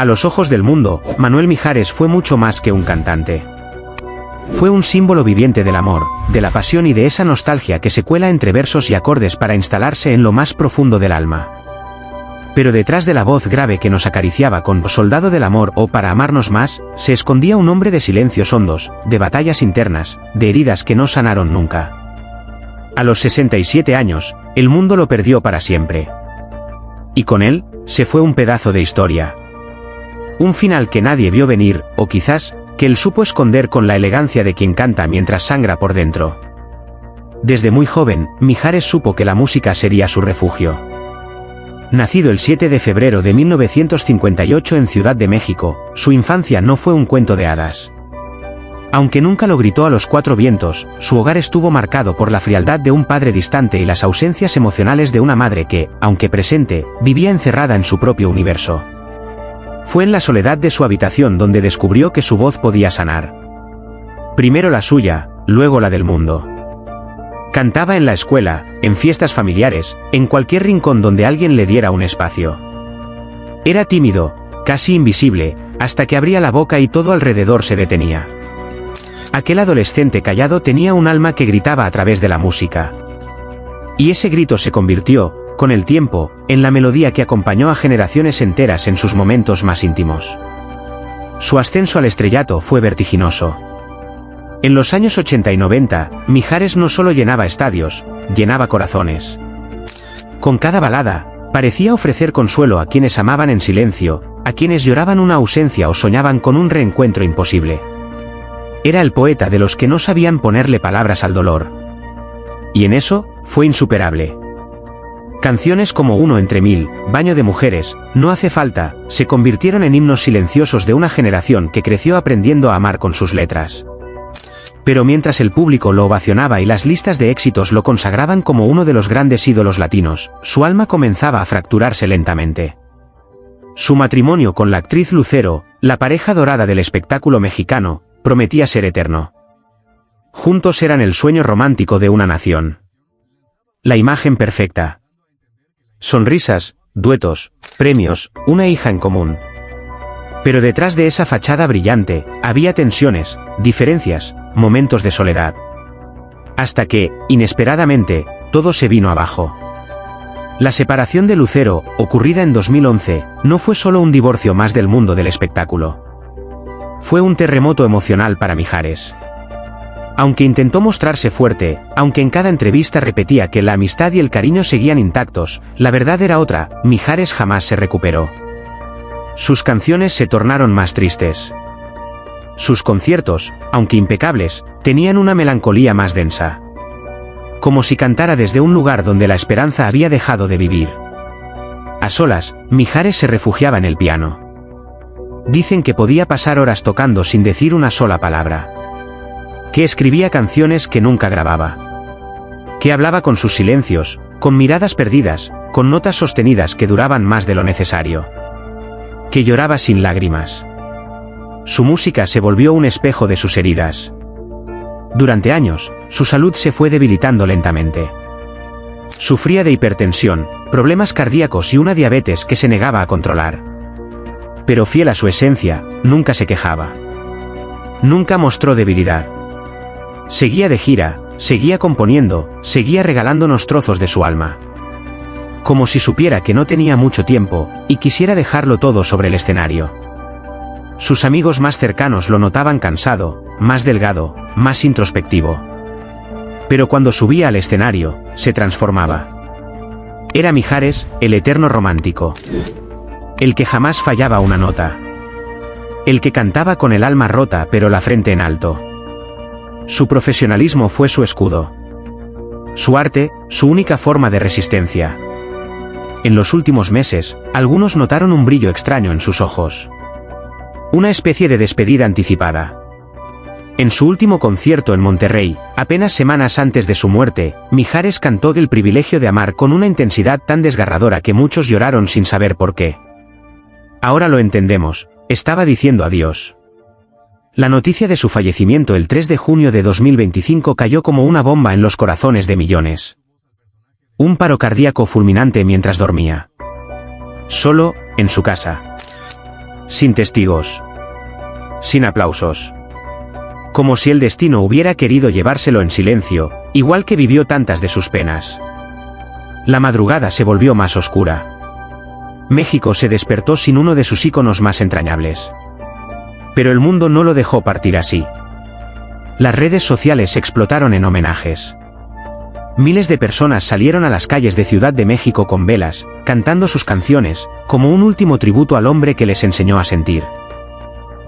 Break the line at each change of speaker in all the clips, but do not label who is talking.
A los ojos del mundo, Manuel Mijares fue mucho más que un cantante. Fue un símbolo viviente del amor, de la pasión y de esa nostalgia que se cuela entre versos y acordes para instalarse en lo más profundo del alma. Pero detrás de la voz grave que nos acariciaba con Soldado del Amor o Para amarnos más, se escondía un hombre de silencios hondos, de batallas internas, de heridas que no sanaron nunca. A los 67 años, el mundo lo perdió para siempre. Y con él, se fue un pedazo de historia. Un final que nadie vio venir, o quizás, que él supo esconder con la elegancia de quien canta mientras sangra por dentro. Desde muy joven, Mijares supo que la música sería su refugio. Nacido el 7 de febrero de 1958 en Ciudad de México, su infancia no fue un cuento de hadas. Aunque nunca lo gritó a los cuatro vientos, su hogar estuvo marcado por la frialdad de un padre distante y las ausencias emocionales de una madre que, aunque presente, vivía encerrada en su propio universo. Fue en la soledad de su habitación donde descubrió que su voz podía sanar. Primero la suya, luego la del mundo. Cantaba en la escuela, en fiestas familiares, en cualquier rincón donde alguien le diera un espacio. Era tímido, casi invisible, hasta que abría la boca y todo alrededor se detenía. Aquel adolescente callado tenía un alma que gritaba a través de la música. Y ese grito se convirtió, con el tiempo, en la melodía que acompañó a generaciones enteras en sus momentos más íntimos. Su ascenso al estrellato fue vertiginoso. En los años 80 y 90, Mijares no solo llenaba estadios, llenaba corazones. Con cada balada, parecía ofrecer consuelo a quienes amaban en silencio, a quienes lloraban una ausencia o soñaban con un reencuentro imposible. Era el poeta de los que no sabían ponerle palabras al dolor. Y en eso, fue insuperable. Canciones como Uno entre mil, Baño de mujeres, No hace falta, se convirtieron en himnos silenciosos de una generación que creció aprendiendo a amar con sus letras. Pero mientras el público lo ovacionaba y las listas de éxitos lo consagraban como uno de los grandes ídolos latinos, su alma comenzaba a fracturarse lentamente. Su matrimonio con la actriz Lucero, la pareja dorada del espectáculo mexicano, prometía ser eterno. Juntos eran el sueño romántico de una nación. La imagen perfecta. Sonrisas, duetos, premios, una hija en común. Pero detrás de esa fachada brillante, había tensiones, diferencias, momentos de soledad. Hasta que, inesperadamente, todo se vino abajo. La separación de Lucero, ocurrida en 2011, no fue solo un divorcio más del mundo del espectáculo. Fue un terremoto emocional para Mijares. Aunque intentó mostrarse fuerte, aunque en cada entrevista repetía que la amistad y el cariño seguían intactos, la verdad era otra, Mijares jamás se recuperó. Sus canciones se tornaron más tristes. Sus conciertos, aunque impecables, tenían una melancolía más densa. Como si cantara desde un lugar donde la esperanza había dejado de vivir. A solas, Mijares se refugiaba en el piano. Dicen que podía pasar horas tocando sin decir una sola palabra. Que escribía canciones que nunca grababa. Que hablaba con sus silencios, con miradas perdidas, con notas sostenidas que duraban más de lo necesario. Que lloraba sin lágrimas. Su música se volvió un espejo de sus heridas. Durante años, su salud se fue debilitando lentamente. Sufría de hipertensión, problemas cardíacos y una diabetes que se negaba a controlar. Pero fiel a su esencia, nunca se quejaba. Nunca mostró debilidad. Seguía de gira, seguía componiendo, seguía regalándonos trozos de su alma. Como si supiera que no tenía mucho tiempo, y quisiera dejarlo todo sobre el escenario. Sus amigos más cercanos lo notaban cansado, más delgado, más introspectivo. Pero cuando subía al escenario, se transformaba. Era Mijares, el eterno romántico. El que jamás fallaba una nota. El que cantaba con el alma rota pero la frente en alto. Su profesionalismo fue su escudo. Su arte, su única forma de resistencia. En los últimos meses, algunos notaron un brillo extraño en sus ojos. Una especie de despedida anticipada. En su último concierto en Monterrey, apenas semanas antes de su muerte, Mijares cantó El privilegio de amar con una intensidad tan desgarradora que muchos lloraron sin saber por qué. Ahora lo entendemos, estaba diciendo adiós. La noticia de su fallecimiento el 3 de junio de 2025 cayó como una bomba en los corazones de millones. Un paro cardíaco fulminante mientras dormía. Solo, en su casa. sin testigos, sin aplausos. Como si el destino hubiera querido llevárselo en silencio, igual que vivió tantas de sus penas. La madrugada se volvió más oscura. México se despertó sin uno de sus íconos más entrañables. Pero el mundo no lo dejó partir así. Las redes sociales explotaron en homenajes. Miles de personas salieron a las calles de Ciudad de México con velas, cantando sus canciones, como un último tributo al hombre que les enseñó a sentir.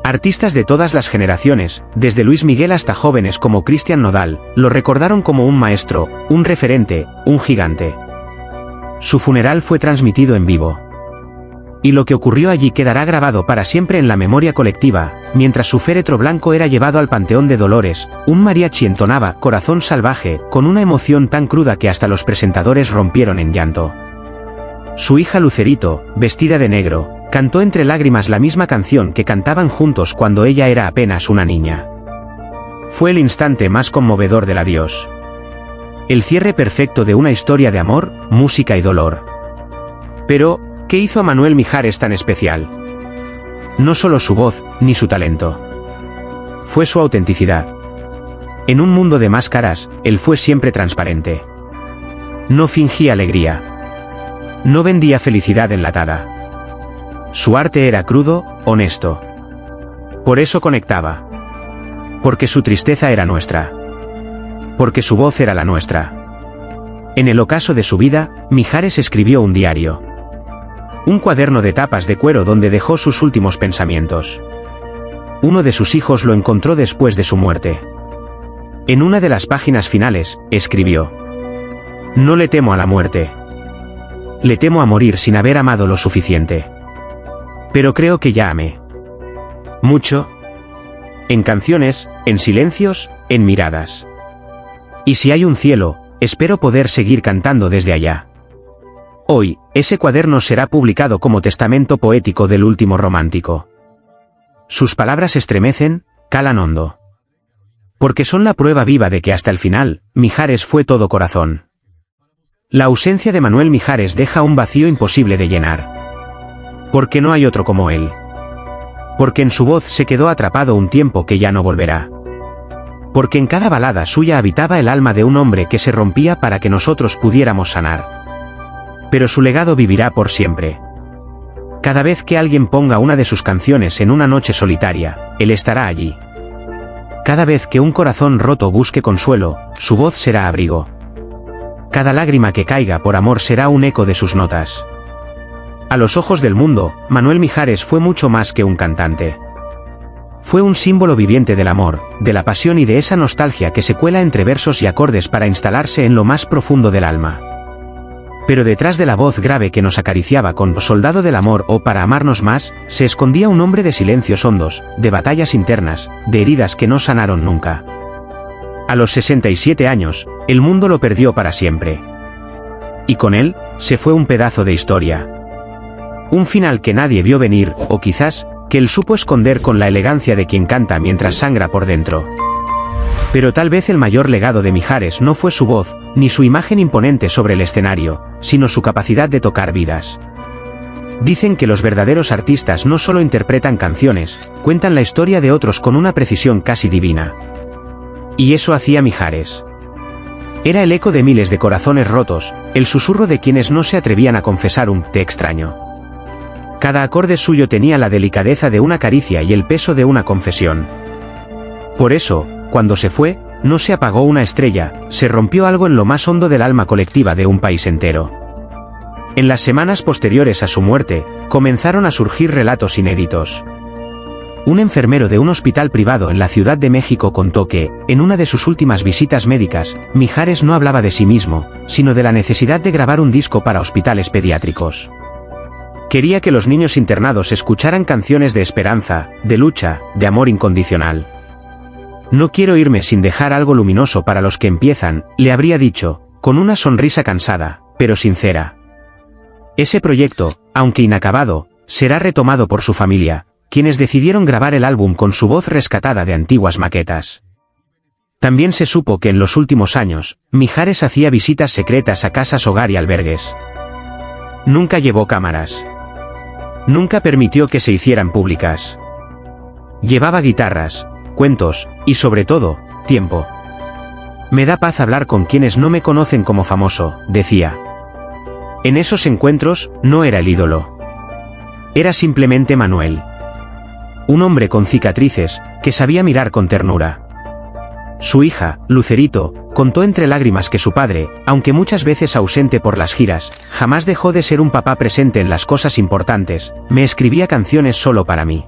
Artistas de todas las generaciones, desde Luis Miguel hasta jóvenes como Cristian Nodal, lo recordaron como un maestro, un referente, un gigante. Su funeral fue transmitido en vivo. Y lo que ocurrió allí quedará grabado para siempre en la memoria colectiva, mientras su féretro blanco era llevado al Panteón de Dolores, un mariachi entonaba Corazón Salvaje, con una emoción tan cruda que hasta los presentadores rompieron en llanto. Su hija Lucerito, vestida de negro, cantó entre lágrimas la misma canción que cantaban juntos cuando ella era apenas una niña. Fue el instante más conmovedor del adiós. El cierre perfecto de una historia de amor, música y dolor. Pero, ¿qué hizo a Manuel Mijares tan especial? No solo su voz, ni su talento. Fue su autenticidad. En un mundo de máscaras, él fue siempre transparente. No fingía alegría. No vendía felicidad enlatada. Su arte era crudo, honesto. Por eso conectaba. Porque su tristeza era nuestra. Porque su voz era la nuestra. En el ocaso de su vida, Mijares escribió un diario. Un cuaderno de tapas de cuero donde dejó sus últimos pensamientos. Uno de sus hijos lo encontró después de su muerte. En una de las páginas finales, escribió: No le temo a la muerte. Le temo a morir sin haber amado lo suficiente. Pero creo que ya amé. Mucho. En canciones, en silencios, en miradas. Y si hay un cielo, espero poder seguir cantando desde allá. Hoy, ese cuaderno será publicado como testamento poético del último romántico. Sus palabras estremecen, calan hondo. Porque son la prueba viva de que hasta el final, Mijares fue todo corazón. La ausencia de Manuel Mijares deja un vacío imposible de llenar. Porque no hay otro como él. Porque en su voz se quedó atrapado un tiempo que ya no volverá. Porque en cada balada suya habitaba el alma de un hombre que se rompía para que nosotros pudiéramos sanar. Pero su legado vivirá por siempre. Cada vez que alguien ponga una de sus canciones en una noche solitaria, él estará allí. Cada vez que un corazón roto busque consuelo, su voz será abrigo. Cada lágrima que caiga por amor será un eco de sus notas. A los ojos del mundo, Manuel Mijares fue mucho más que un cantante. Fue un símbolo viviente del amor, de la pasión y de esa nostalgia que se cuela entre versos y acordes para instalarse en lo más profundo del alma. Pero detrás de la voz grave que nos acariciaba con Soldado del Amor o Para amarnos más, se escondía un hombre de silencios hondos, de batallas internas, de heridas que no sanaron nunca. A los 67 años, el mundo lo perdió para siempre. Y con él, se fue un pedazo de historia. Un final que nadie vio venir, o quizás, que él supo esconder con la elegancia de quien canta mientras sangra por dentro. Pero tal vez el mayor legado de Mijares no fue su voz, ni su imagen imponente sobre el escenario, sino su capacidad de tocar vidas. Dicen que los verdaderos artistas no solo interpretan canciones, cuentan la historia de otros con una precisión casi divina. Y eso hacía Mijares. Era el eco de miles de corazones rotos, el susurro de quienes no se atrevían a confesar un «te extraño». Cada acorde suyo tenía la delicadeza de una caricia y el peso de una confesión. Por eso, cuando se fue, no se apagó una estrella, se rompió algo en lo más hondo del alma colectiva de un país entero. En las semanas posteriores a su muerte, comenzaron a surgir relatos inéditos. Un enfermero de un hospital privado en la Ciudad de México contó que, en una de sus últimas visitas médicas, Mijares no hablaba de sí mismo, sino de la necesidad de grabar un disco para hospitales pediátricos. Quería que los niños internados escucharan canciones de esperanza, de lucha, de amor incondicional. No quiero irme sin dejar algo luminoso para los que empiezan, le habría dicho, con una sonrisa cansada, pero sincera. Ese proyecto, aunque inacabado, será retomado por su familia, quienes decidieron grabar el álbum con su voz rescatada de antiguas maquetas. También se supo que en los últimos años, Mijares hacía visitas secretas a casas hogar y albergues. Nunca llevó cámaras. Nunca permitió que se hicieran públicas. Llevaba guitarras, cuentos, y sobre todo, tiempo. Me da paz hablar con quienes no me conocen como famoso, decía. En esos encuentros, no era el ídolo. Era simplemente Manuel. Un hombre con cicatrices, que sabía mirar con ternura. Su hija, Lucerito, contó entre lágrimas que su padre, aunque muchas veces ausente por las giras, jamás dejó de ser un papá presente en las cosas importantes, me escribía canciones solo para mí.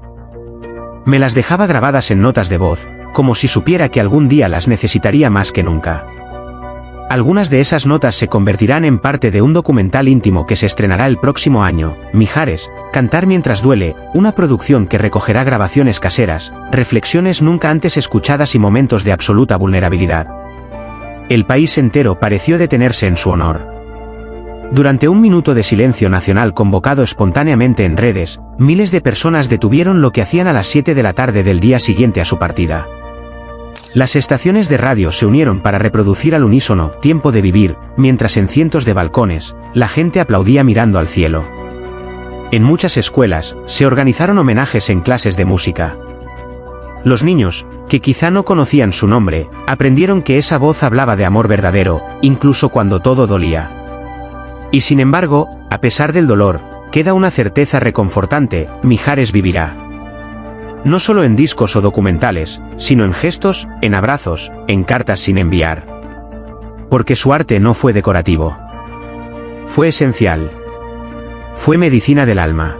Me las dejaba grabadas en notas de voz, como si supiera que algún día las necesitaría más que nunca. Algunas de esas notas se convertirán en parte de un documental íntimo que se estrenará el próximo año, Mijares, Cantar mientras duele, una producción que recogerá grabaciones caseras, reflexiones nunca antes escuchadas y momentos de absoluta vulnerabilidad. El país entero pareció detenerse en su honor. Durante un minuto de silencio nacional convocado espontáneamente en redes, miles de personas detuvieron lo que hacían a las 7 de la tarde del día siguiente a su partida. Las estaciones de radio se unieron para reproducir al unísono Tiempo de vivir, mientras en cientos de balcones, la gente aplaudía mirando al cielo. En muchas escuelas, se organizaron homenajes en clases de música. Los niños, que quizá no conocían su nombre, aprendieron que esa voz hablaba de amor verdadero, incluso cuando todo dolía. Y sin embargo, a pesar del dolor, queda una certeza reconfortante: Mijares vivirá. No solo en discos o documentales, sino en gestos, en abrazos, en cartas sin enviar. Porque su arte no fue decorativo. Fue esencial. Fue medicina del alma.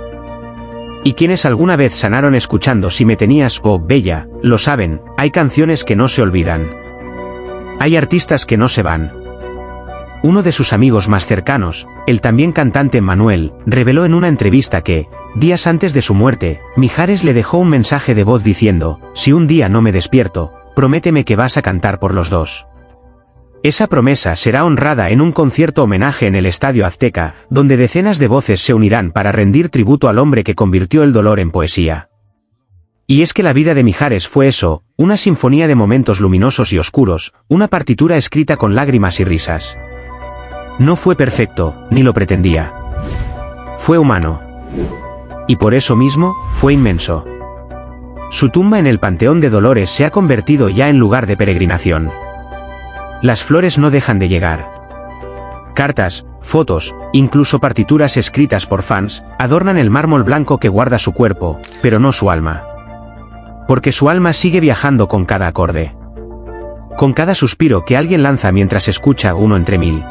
Y quienes alguna vez sanaron escuchando Si me tenías o Bella, lo saben, hay canciones que no se olvidan. Hay artistas que no se van. Uno de sus amigos más cercanos, el también cantante Manuel, reveló en una entrevista que, días antes de su muerte, Mijares le dejó un mensaje de voz diciendo: si un día no me despierto, prométeme que vas a cantar por los dos. Esa promesa será honrada en un concierto homenaje en el Estadio Azteca, donde decenas de voces se unirán para rendir tributo al hombre que convirtió el dolor en poesía. Y es que la vida de Mijares fue eso, una sinfonía de momentos luminosos y oscuros, una partitura escrita con lágrimas y risas. No fue perfecto, ni lo pretendía. Fue humano. Y por eso mismo, fue inmenso. Su tumba en el Panteón de Dolores se ha convertido ya en lugar de peregrinación. Las flores no dejan de llegar. Cartas, fotos, incluso partituras escritas por fans, adornan el mármol blanco que guarda su cuerpo, pero no su alma. Porque su alma sigue viajando con cada acorde. Con cada suspiro que alguien lanza mientras escucha uno entre mil.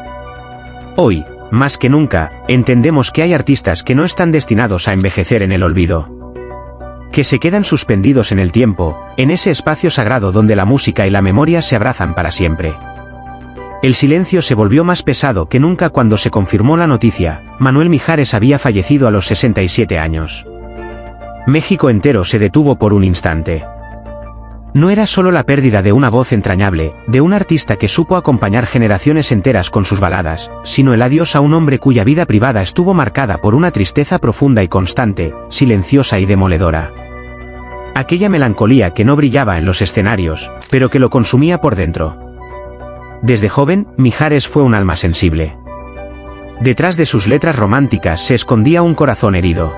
Hoy, más que nunca, entendemos que hay artistas que no están destinados a envejecer en el olvido. Que se quedan suspendidos en el tiempo, en ese espacio sagrado donde la música y la memoria se abrazan para siempre. El silencio se volvió más pesado que nunca cuando se confirmó la noticia: Manuel Mijares había fallecido a los 67 años. México entero se detuvo por un instante. No era solo la pérdida de una voz entrañable, de un artista que supo acompañar generaciones enteras con sus baladas, sino el adiós a un hombre cuya vida privada estuvo marcada por una tristeza profunda y constante, silenciosa y demoledora. Aquella melancolía que no brillaba en los escenarios, pero que lo consumía por dentro. Desde joven, Mijares fue un alma sensible. Detrás de sus letras románticas se escondía un corazón herido.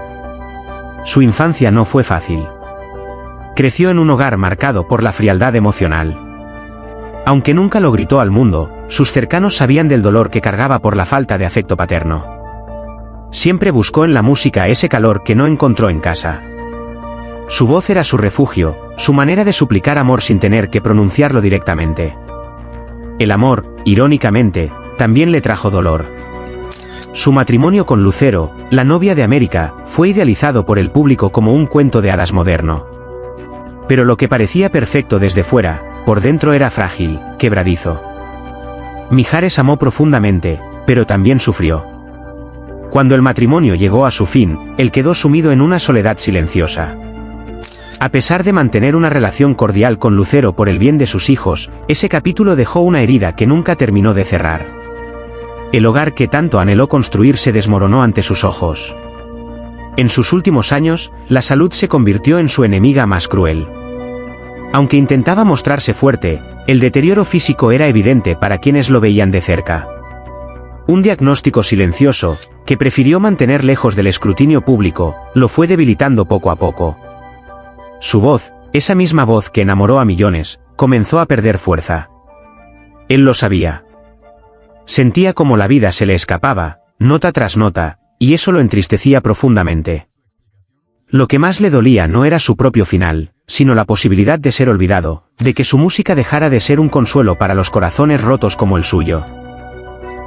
Su infancia no fue fácil. Creció en un hogar marcado por la frialdad emocional. Aunque nunca lo gritó al mundo, sus cercanos sabían del dolor que cargaba por la falta de afecto paterno. Siempre buscó en la música ese calor que no encontró en casa. Su voz era su refugio, su manera de suplicar amor sin tener que pronunciarlo directamente. El amor, irónicamente, también le trajo dolor. Su matrimonio con Lucero, la novia de América, fue idealizado por el público como un cuento de hadas moderno. Pero lo que parecía perfecto desde fuera, por dentro era frágil, quebradizo. Mijares amó profundamente, pero también sufrió. Cuando el matrimonio llegó a su fin, él quedó sumido en una soledad silenciosa. A pesar de mantener una relación cordial con Lucero por el bien de sus hijos, ese capítulo dejó una herida que nunca terminó de cerrar. El hogar que tanto anheló construir se desmoronó ante sus ojos. En sus últimos años, la salud se convirtió en su enemiga más cruel. Aunque intentaba mostrarse fuerte, el deterioro físico era evidente para quienes lo veían de cerca. Un diagnóstico silencioso, que prefirió mantener lejos del escrutinio público, lo fue debilitando poco a poco. Su voz, esa misma voz que enamoró a millones, comenzó a perder fuerza. Él lo sabía. Sentía como la vida se le escapaba, nota tras nota, y eso lo entristecía profundamente. Lo que más le dolía no era su propio final, sino la posibilidad de ser olvidado, de que su música dejara de ser un consuelo para los corazones rotos como el suyo.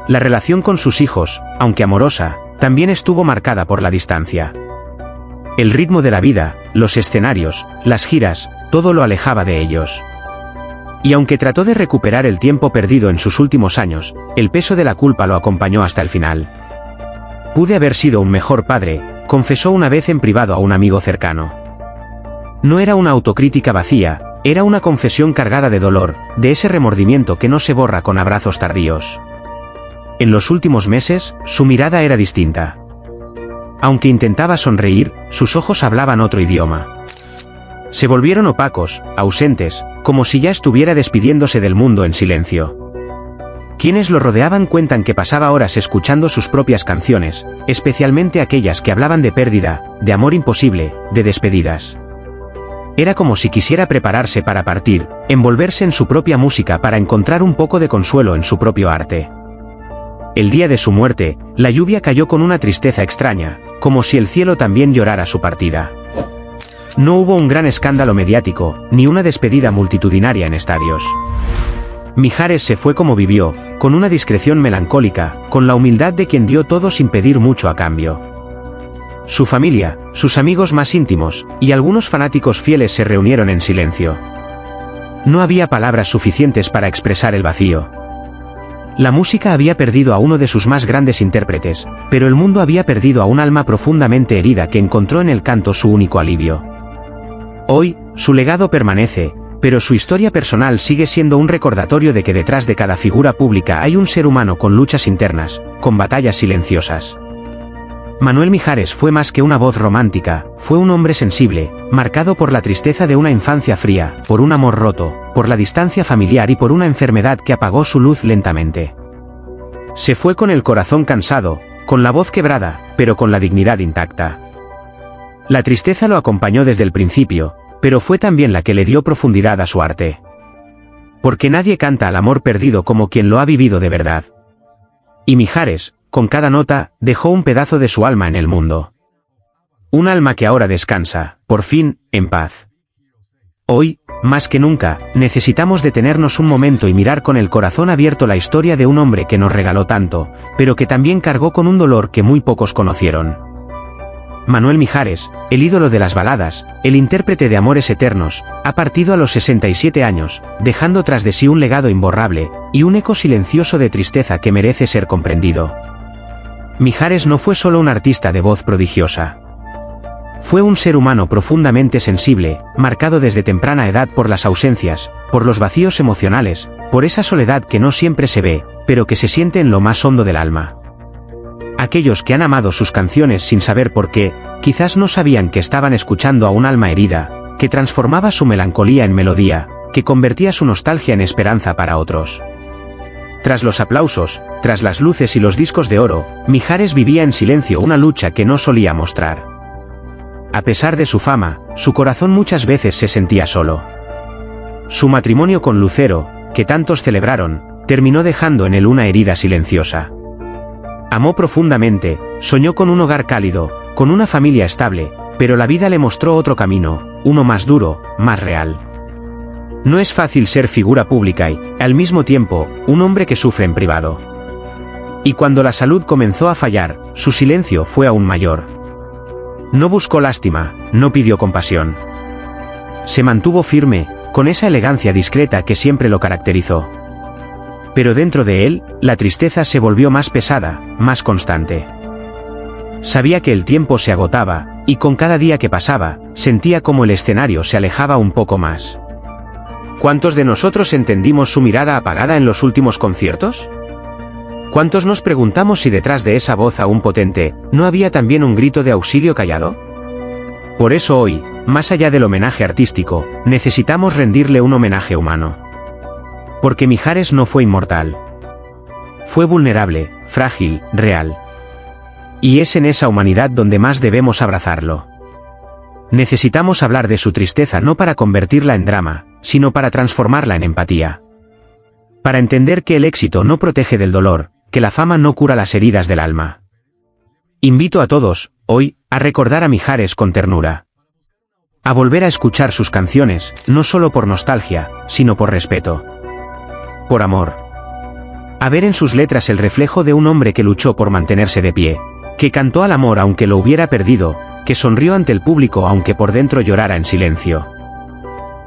La relación con sus hijos, aunque amorosa, también estuvo marcada por la distancia. El ritmo de la vida, los escenarios, las giras, todo lo alejaba de ellos. Y aunque trató de recuperar el tiempo perdido en sus últimos años, el peso de la culpa lo acompañó hasta el final. Pude haber sido un mejor padre, confesó una vez en privado a un amigo cercano. No era una autocrítica vacía, era una confesión cargada de dolor, de ese remordimiento que no se borra con abrazos tardíos. En los últimos meses, su mirada era distinta. Aunque intentaba sonreír, sus ojos hablaban otro idioma. Se volvieron opacos, ausentes, como si ya estuviera despidiéndose del mundo en silencio. Quienes lo rodeaban cuentan que pasaba horas escuchando sus propias canciones, especialmente aquellas que hablaban de pérdida, de amor imposible, de despedidas. Era como si quisiera prepararse para partir, envolverse en su propia música para encontrar un poco de consuelo en su propio arte. El día de su muerte, la lluvia cayó con una tristeza extraña, como si el cielo también llorara su partida. No hubo un gran escándalo mediático, ni una despedida multitudinaria en estadios. Mijares se fue como vivió, con una discreción melancólica, con la humildad de quien dio todo sin pedir mucho a cambio. Su familia, sus amigos más íntimos, y algunos fanáticos fieles se reunieron en silencio. No había palabras suficientes para expresar el vacío. La música había perdido a uno de sus más grandes intérpretes, pero el mundo había perdido a un alma profundamente herida que encontró en el canto su único alivio. Hoy, su legado permanece, pero su historia personal sigue siendo un recordatorio de que detrás de cada figura pública hay un ser humano con luchas internas, con batallas silenciosas. Manuel Mijares fue más que una voz romántica, fue un hombre sensible, marcado por la tristeza de una infancia fría, por un amor roto, por la distancia familiar y por una enfermedad que apagó su luz lentamente. Se fue con el corazón cansado, con la voz quebrada, pero con la dignidad intacta. La tristeza lo acompañó desde el principio, pero fue también la que le dio profundidad a su arte. Porque nadie canta al amor perdido como quien lo ha vivido de verdad. Y Mijares, con cada nota, dejó un pedazo de su alma en el mundo. Un alma que ahora descansa, por fin, en paz. Hoy, más que nunca, necesitamos detenernos un momento y mirar con el corazón abierto la historia de un hombre que nos regaló tanto, pero que también cargó con un dolor que muy pocos conocieron. Manuel Mijares, el ídolo de las baladas, el intérprete de Amores Eternos, ha partido a los 67 años, dejando tras de sí un legado imborrable, y un eco silencioso de tristeza que merece ser comprendido. Mijares no fue solo un artista de voz prodigiosa. Fue un ser humano profundamente sensible, marcado desde temprana edad por las ausencias, por los vacíos emocionales, por esa soledad que no siempre se ve, pero que se siente en lo más hondo del alma. Aquellos que han amado sus canciones sin saber por qué, quizás no sabían que estaban escuchando a un alma herida, que transformaba su melancolía en melodía, que convertía su nostalgia en esperanza para otros. Tras los aplausos, tras las luces y los discos de oro, Mijares vivía en silencio una lucha que no solía mostrar. A pesar de su fama, su corazón muchas veces se sentía solo. Su matrimonio con Lucero, que tantos celebraron, terminó dejando en él una herida silenciosa. Amó profundamente, soñó con un hogar cálido, con una familia estable, pero la vida le mostró otro camino, uno más duro, más real. No es fácil ser figura pública y, al mismo tiempo, un hombre que sufre en privado. Y cuando la salud comenzó a fallar, su silencio fue aún mayor. No buscó lástima, no pidió compasión. Se mantuvo firme, con esa elegancia discreta que siempre lo caracterizó. Pero dentro de él, la tristeza se volvió más pesada, más constante. Sabía que el tiempo se agotaba, y con cada día que pasaba, sentía como el escenario se alejaba un poco más. ¿Cuántos de nosotros entendimos su mirada apagada en los últimos conciertos? ¿Cuántos nos preguntamos si detrás de esa voz aún potente, no había también un grito de auxilio callado? Por eso hoy, más allá del homenaje artístico, necesitamos rendirle un homenaje humano. Porque Mijares no fue inmortal. Fue vulnerable, frágil, real. Y es en esa humanidad donde más debemos abrazarlo. Necesitamos hablar de su tristeza no para convertirla en drama, sino para transformarla en empatía. Para entender que el éxito no protege del dolor, que la fama no cura las heridas del alma. Invito a todos, hoy, a recordar a Mijares con ternura. A volver a escuchar sus canciones, no solo por nostalgia, sino por respeto. Por amor. A ver en sus letras el reflejo de un hombre que luchó por mantenerse de pie, que cantó al amor aunque lo hubiera perdido, que sonrió ante el público aunque por dentro llorara en silencio.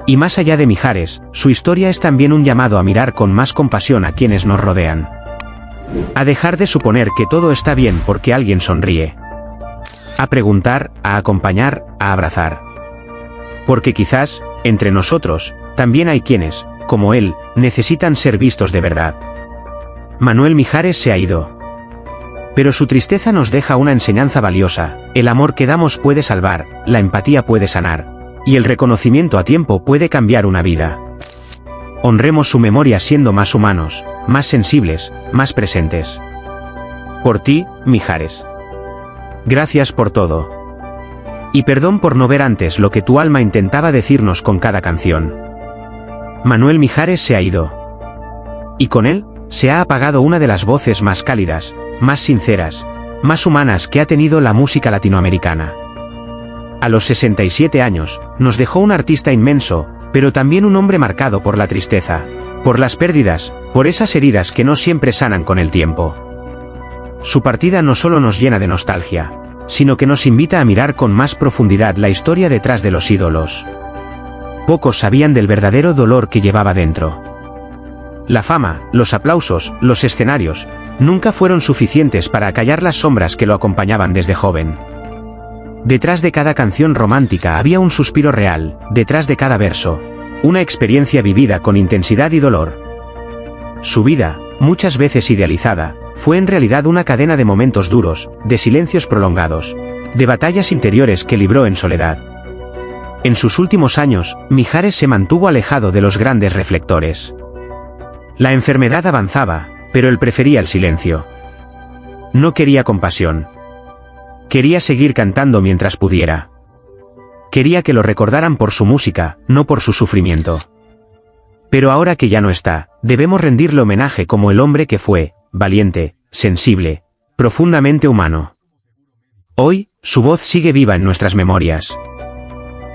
Y más allá de Mijares, su historia es también un llamado a mirar con más compasión a quienes nos rodean. A dejar de suponer que todo está bien porque alguien sonríe. A preguntar, a acompañar, a abrazar. Porque quizás, entre nosotros, también hay quienes, como él, necesitan ser vistos de verdad. Manuel Mijares se ha ido. Pero su tristeza nos deja una enseñanza valiosa: el amor que damos puede salvar, la empatía puede sanar, y el reconocimiento a tiempo puede cambiar una vida. Honremos su memoria siendo más humanos, más sensibles, más presentes. Por ti, Mijares. Gracias por todo. Y perdón por no ver antes lo que tu alma intentaba decirnos con cada canción. Manuel Mijares se ha ido. Y con él, se ha apagado una de las voces más cálidas, más sinceras, más humanas que ha tenido la música latinoamericana. A los 67 años, nos dejó un artista inmenso, pero también un hombre marcado por la tristeza, por las pérdidas, por esas heridas que no siempre sanan con el tiempo. Su partida no solo nos llena de nostalgia, sino que nos invita a mirar con más profundidad la historia detrás de los ídolos. Pocos sabían del verdadero dolor que llevaba dentro. La fama, los aplausos, los escenarios, nunca fueron suficientes para acallar las sombras que lo acompañaban desde joven. Detrás de cada canción romántica había un suspiro real, detrás de cada verso, una experiencia vivida con intensidad y dolor. Su vida, muchas veces idealizada, fue en realidad una cadena de momentos duros, de silencios prolongados, de batallas interiores que libró en soledad. En sus últimos años, Mijares se mantuvo alejado de los grandes reflectores. La enfermedad avanzaba, pero él prefería el silencio. No quería compasión. Quería seguir cantando mientras pudiera. Quería que lo recordaran por su música, no por su sufrimiento. Pero ahora que ya no está, debemos rendirle homenaje como el hombre que fue, valiente, sensible, profundamente humano. Hoy, su voz sigue viva en nuestras memorias.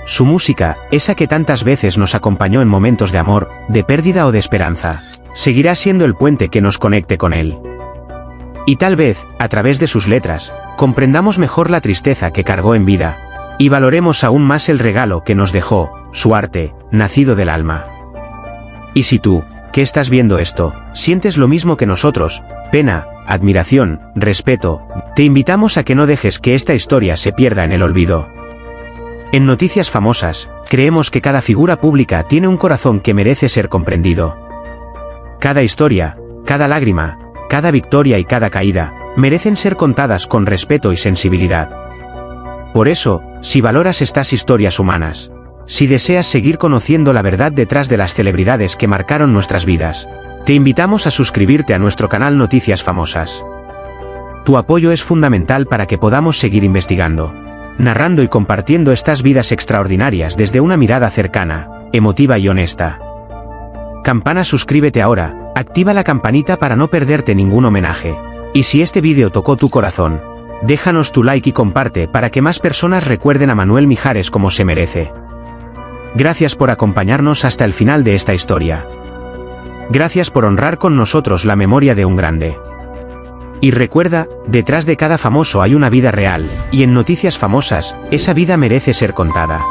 Su música, esa que tantas veces nos acompañó en momentos de amor, de pérdida o de esperanza, seguirá siendo el puente que nos conecte con él. Y tal vez, a través de sus letras, comprendamos mejor la tristeza que cargó en vida, y valoremos aún más el regalo que nos dejó, su arte, nacido del alma. Y si tú, que estás viendo esto, sientes lo mismo que nosotros, pena, admiración, respeto, te invitamos a que no dejes que esta historia se pierda en el olvido. En Noticias Famosas, creemos que cada figura pública tiene un corazón que merece ser comprendido. Cada historia, cada lágrima, cada victoria y cada caída, merecen ser contadas con respeto y sensibilidad. Por eso, si valoras estas historias humanas, si deseas seguir conociendo la verdad detrás de las celebridades que marcaron nuestras vidas, te invitamos a suscribirte a nuestro canal Noticias Famosas. Tu apoyo es fundamental para que podamos seguir investigando, narrando y compartiendo estas vidas extraordinarias desde una mirada cercana, emotiva y honesta. Campana, suscríbete ahora, activa la campanita para no perderte ningún homenaje. Y si este vídeo tocó tu corazón, déjanos tu like y comparte para que más personas recuerden a Manuel Mijares como se merece. Gracias por acompañarnos hasta el final de esta historia. Gracias por honrar con nosotros la memoria de un grande. Y recuerda, detrás de cada famoso hay una vida real, y en Noticias Famosas, esa vida merece ser contada.